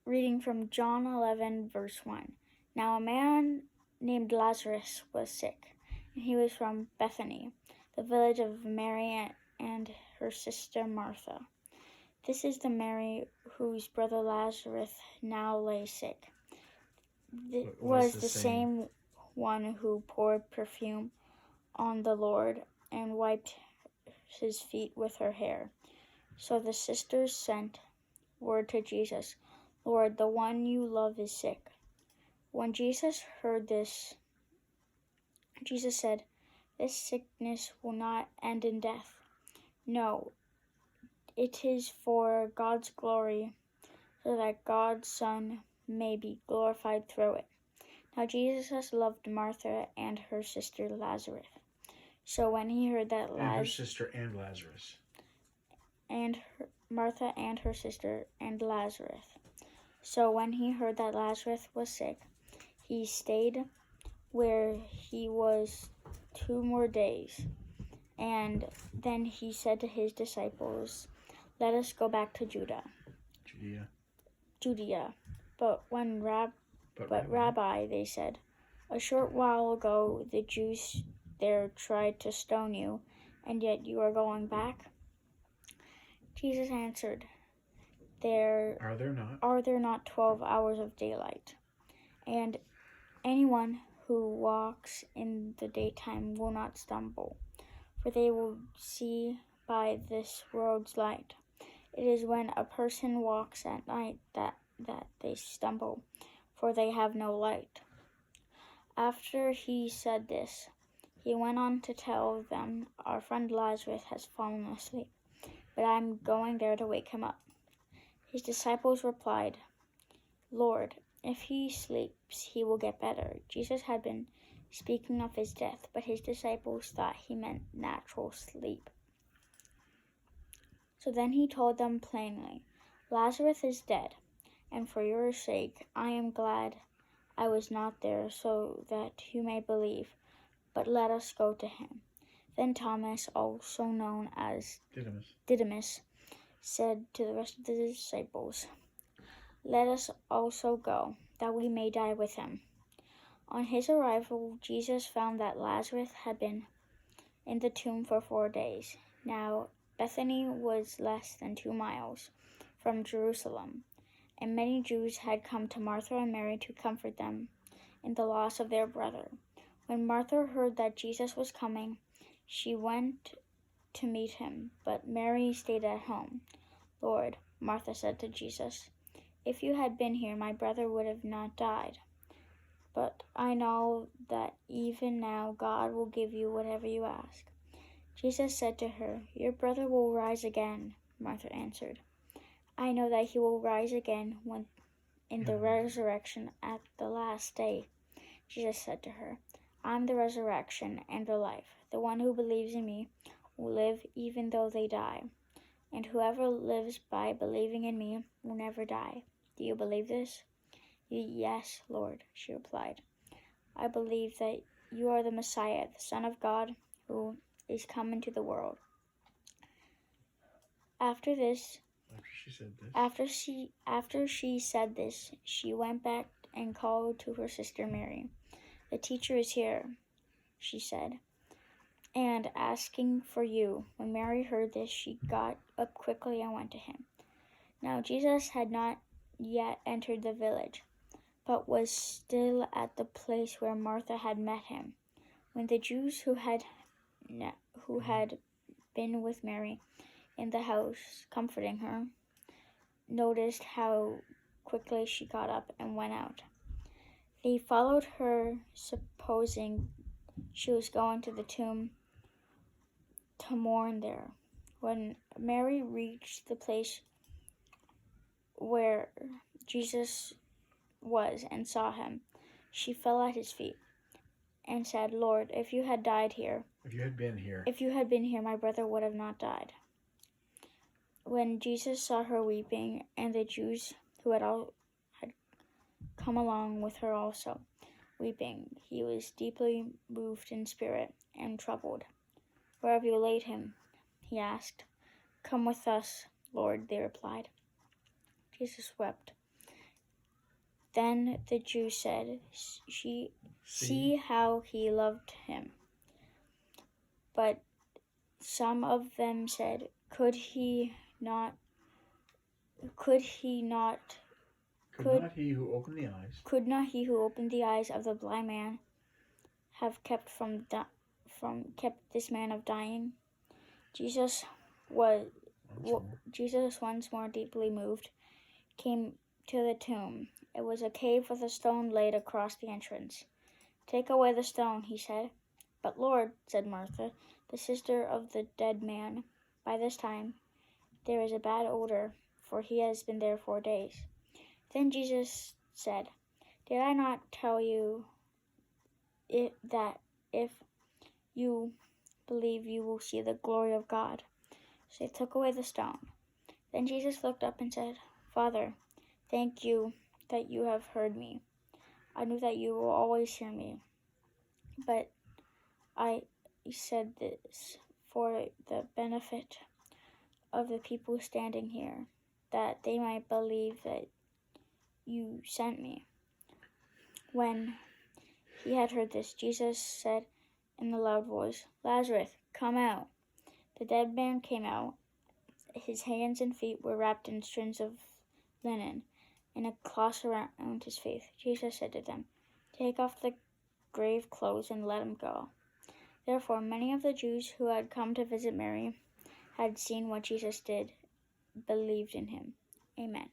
Reading from John 11, verse 1. Now a man named Lazarus was sick, and he was from Bethany, the village of Mary and her sister Martha. This is the Mary whose brother Lazarus now lay sick. Was the same one who poured perfume on the Lord and wiped his feet with her hair. So the sisters sent word to Jesus, Lord, the one you love is sick. When Jesus heard this, Jesus said, this sickness will not end in death. No, it is for God's glory, so that God's Son may be glorified through it. Now Jesus loved Martha and her sister Lazarus. So when he heard that her sister and Lazarus. Martha and her sister and Lazarus. So when he heard that Lazarus was sick, he stayed where he was 2 more days. And then he said to his disciples, let us go back to Judea. But Rabbi, they said, a short while ago the Jews there tried to stone you, and yet you are going back? Jesus answered, Are there not 12 hours of daylight? And anyone who walks in the daytime will not stumble, for they will see by this world's light. It is when a person walks at night that they stumble, for they have no light. After he said this, he went on to tell them, our friend Lazarus has fallen asleep, but I am going there to wake him up. His disciples replied, Lord, if he sleeps, he will get better. Jesus had been speaking of his death, but his disciples thought he meant natural sleep. So then he told them plainly, Lazarus is dead, and for your sake I am glad I was not there, so that you may believe. But let us go to him. Then Thomas, also known as Didymus, said to the rest of the disciples, let us also go, that we may die with him. On his arrival, Jesus found that Lazarus had been in the tomb for 4 days. Now, Bethany was less than 2 miles from Jerusalem, and many Jews had come to Martha and Mary to comfort them in the loss of their brother. When Martha heard that Jesus was coming, she went to meet him, but Mary stayed at home. Lord, Martha said to Jesus, if you had been here, my brother would have not died. But I know that even now God will give you whatever you ask. Jesus said to her, your brother will rise again. Martha answered, I know that he will rise again in the resurrection at the last day. Jesus said to her, I'm the resurrection and the life. The one who believes in me will live even though they die. And whoever lives by believing in me will never die. Do you believe this? Yes, Lord, she replied. I believe that you are the Messiah, the Son of God, who is come into the world. After she said this, she went back and called to her sister Mary. The teacher is here, she said, and asking for you. When Mary heard this, she got up quickly and went to him. Now Jesus had not yet entered the village, but was still at the place where Martha had met him. When the Jews who had been with Mary in the house, comforting her, noticed how quickly she got up and went out, they followed her, supposing she was going to the tomb to mourn there. When Mary reached the place where Jesus was and saw him, she fell at his feet and said, Lord, if you had been here, my brother would have not died. When Jesus saw her weeping, and the Jews who had come along with her also weeping, he was deeply moved in spirit and troubled. Where have you laid him? He asked. Come with us, Lord, they replied. Jesus wept. Then the Jews said, See how he loved him. But some of them said, Could not he who opened the eyes of the blind man have kept this man of dying? Jesus, once more deeply moved, came to the tomb. It was a cave with a stone laid across the entrance. Take away the stone, he said. But Lord, said Martha, the sister of the dead man, by this time there is a bad odor, for he has been there 4 days. Then Jesus said, Did I not tell you that if you believe you will see the glory of God? So they took away the stone. Then Jesus looked up and said, Father, thank you that you have heard me. I knew that you will always hear me. But I said this for the benefit of the people standing here, that they might believe that you sent me. When he had heard this, Jesus said in a loud voice, Lazarus, come out. The dead man came out. His hands and feet were wrapped in strands of linen, and a cloth around his face. Jesus said to them, Take off the grave clothes and let him go. Therefore, many of the Jews who had come to visit Mary had seen what Jesus did, believed in him. Amen.